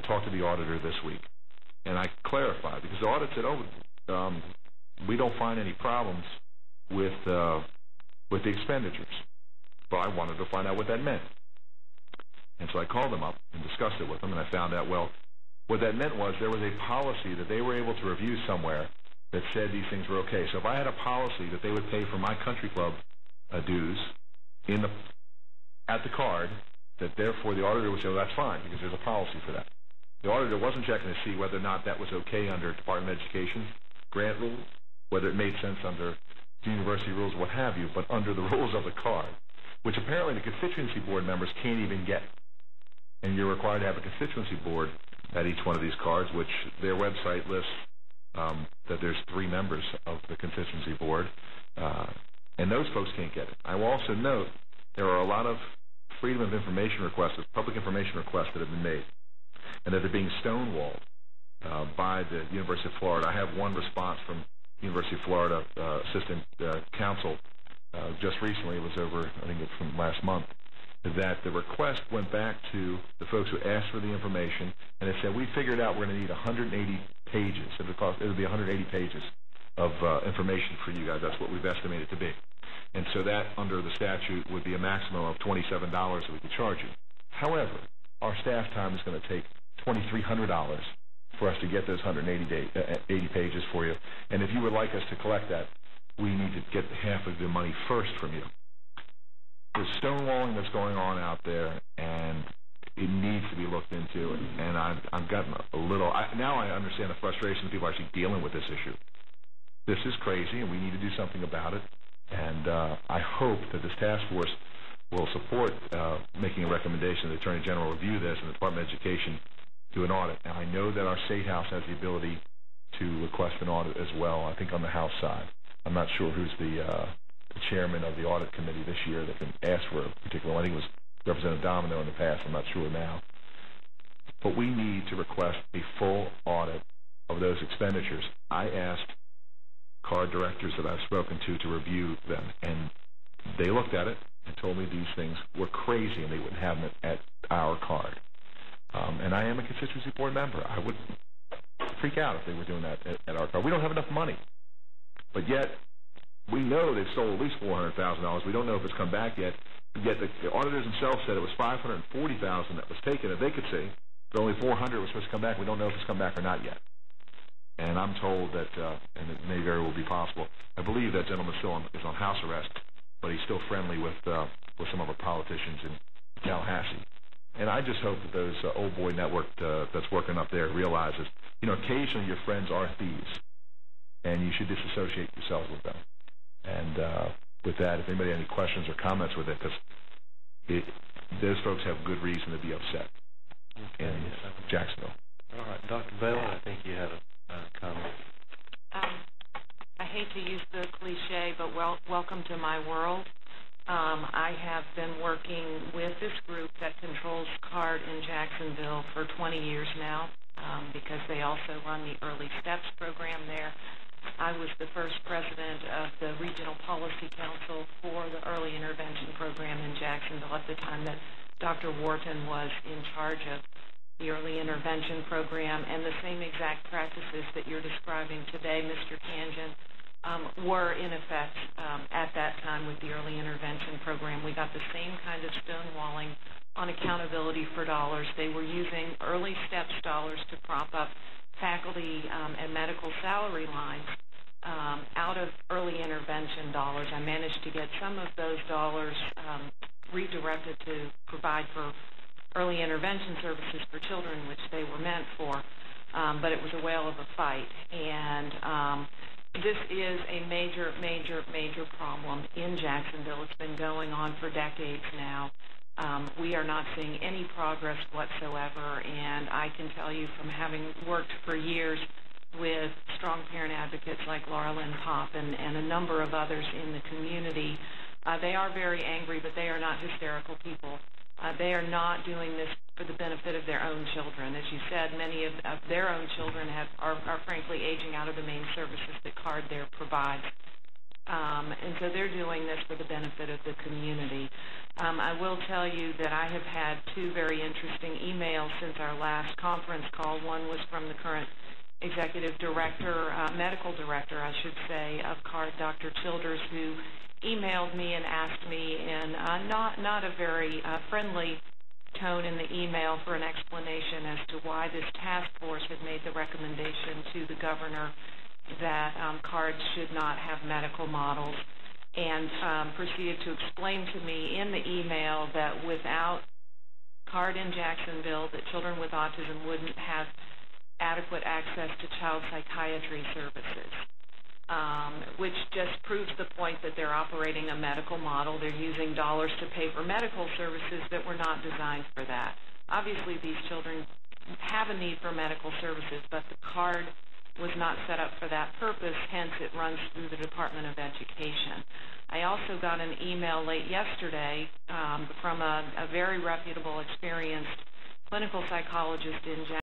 talk to the auditor this week. And I clarified, because the audit said, we don't find any problems with the expenditures. But I wanted to find out what that meant. And so I called them up and discussed it with them, and I found out, well, what that meant was there was a policy that they were able to review somewhere that said these things were okay. So if I had a policy that they would pay for my country club dues at the card, that therefore the auditor would say, well, that's fine, because there's a policy for that. The auditor wasn't checking to see whether or not that was okay under Department of Education grant rules, whether it made sense under university rules, what have you, but under the rules of the card, which apparently the constituency board members can't even get. And you're required to have a constituency board at each one of these cards, which their website lists that there's 3 members of the constituency board, and those folks can't get it. I will also note there are a lot of freedom of information requests, public information requests that have been made, and that they're being stonewalled by the University of Florida. I have one response from University of Florida Assistant Counsel just recently. It was over, I think it's from last month, that the request went back to the folks who asked for the information, and it said, we figured out we're going to need 180 pages. It'll be 180 pages of information for you guys. That's what we've estimated to be. And so that, under the statute, would be a maximum of $27 that we could charge you. However, our staff time is going to take $2,300 for us to get those 180 pages for you. And if you would like us to collect that, we need to get half of the money first from you. There's stonewalling that's going on out there, and it needs to be looked into. And I've gotten a little, now I understand the frustration of people actually dealing with this issue. This is crazy, and we need to do something about it. And I hope that this task force will support making a recommendation that the Attorney General review this and the Department of Education do an audit. Now, I know that our State House has the ability to request an audit as well, I think on the House side. I'm not sure who's the chairman of the audit committee this year that can ask for a particular one. I think it was Representative Domino in the past. I'm not sure now. But we need to request a full audit of those expenditures. I asked card directors that I've spoken to review them, and they looked at it and told me these things were crazy and they wouldn't have them at our card. And I am a constituency board member. I would freak out if they were doing that at our card. We don't have enough money. But yet, we know they've sold at least $400,000. We don't know if it's come back yet. Yet the auditors themselves said it was $540,000 that was taken, that they could see, but only $400 was supposed to come back. We don't know if it's come back or not yet. And I'm told that, and it may very well be possible, I believe that gentleman still is on house arrest, but he's still friendly with some of our politicians in Tallahassee. And I just hope that those old boy network that's working up there realizes, occasionally your friends are thieves, and you should disassociate yourselves with them. And with that, if anybody has any questions or comments with it, because those folks have good reason to be upset in Jacksonville. All right, Dr. Bailey, I think you had a comment. I hate to use the cliche, but welcome to my world. I have been working with this group that controls CARD in Jacksonville for 20 years now, because they also run the Early Steps program there. I was the first president of the Regional Policy Council for the Early Intervention Program in Jacksonville at the time that Dr. Wharton was in charge of the Early Intervention Program, and the same exact practices that you're describing today, Mr. Kanjan, were in effect at that time with the Early Intervention Program. We got the same kind of stonewalling on accountability for dollars. They were using Early Steps dollars to prop up faculty and medical salary lines out of early intervention dollars. I managed to get some of those dollars redirected to provide for early intervention services for children, which they were meant for, but it was a whale of a fight. And this is a major, major, major problem in Jacksonville. It's been going on for decades now. We are not seeing any progress whatsoever, and I can tell you from having worked for years with strong parent advocates like Laura Lynn Popp and a number of others in the community, they are very angry, but they are not hysterical people. They are not doing this for the benefit of their own children. As you said, many of their own children are frankly aging out of the main services that CARD there provides. And so they're doing this for the benefit of the community. I will tell you that I have had two very interesting emails since our last conference call. One was from the current executive director, medical director, I should say, of CARD, Dr. Childers, who emailed me and asked me in not a very friendly tone in the email for an explanation as to why this task force had made the recommendation to the governor that CARD should not have medical models, and proceeded to explain to me in the email that without CARD in Jacksonville, that children with autism wouldn't have adequate access to child psychiatry services, which just proves the point that they're operating a medical model. They're using dollars to pay for medical services that were not designed for that. Obviously, these children have a need for medical services, but the CARD was not set up for that purpose, hence it runs through the Department of Education. I also got an email late yesterday from a very reputable, experienced clinical psychologist in Jacksonville